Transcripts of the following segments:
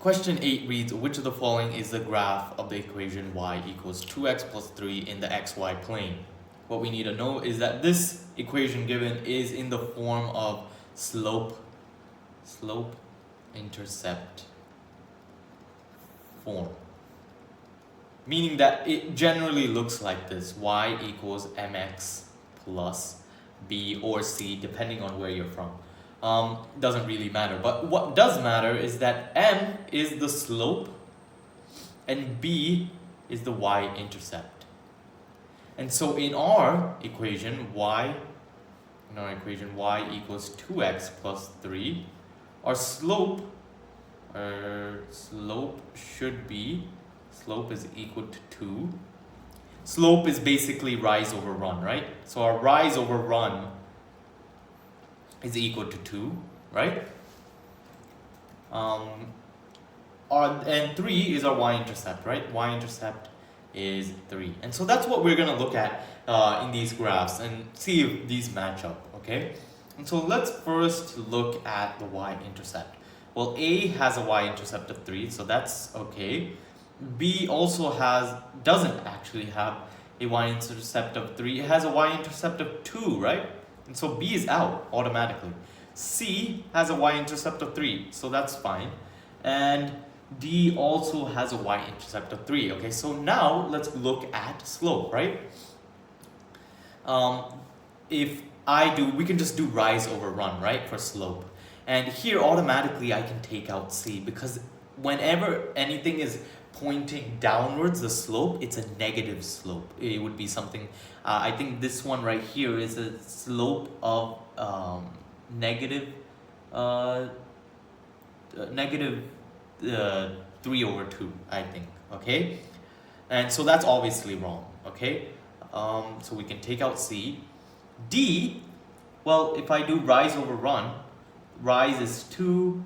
Question 8 reads, which of the following is the graph of the equation y equals 2x plus 3 in the xy plane? What we need to know is that this equation given is in the form of slope-intercept form. Meaning that it generally looks like this, y equals mx plus b or c, depending on where you're from. Doesn't really matter, but what does matter is that m is the slope and b is the y-intercept. And so in our equation y equals 2x plus 3, our slope is equal to 2. Slope is basically rise over run, right? So our rise over run is equal to 2, right? And 3 is our y-intercept, right? Y-intercept is 3. And so that's what we're going to look at in these graphs and see if these match up, okay? And so let's first look at the y-intercept. Well, A has a y-intercept of 3, so that's okay. B also doesn't actually have a y-intercept of 3. It has a y-intercept of 2, right? And so B is out automatically. C has a y-intercept of 3, so that's fine. And D also has a y-intercept of 3. Okay, so now let's look at slope, right? We can just do rise over run, right, for slope. And here automatically I can take out C, because whenever anything is pointing downwards, the slope, it's a negative slope. It would be something, I think this one right here is a slope of negative 3 over 2, I think, okay? And so that's obviously wrong, okay? So we can take out C. D, well, if I do rise over run, rise is 2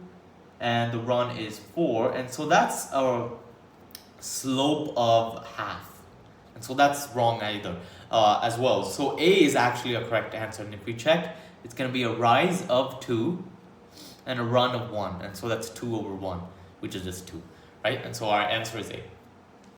and the run is 4, and so that's our slope of half, and so that's wrong either as well. So A is actually a correct answer, and if we check, it's going to be a rise of 2 and a run of 1, and so that's 2 over 1, which is just 2, right? And so our answer is A.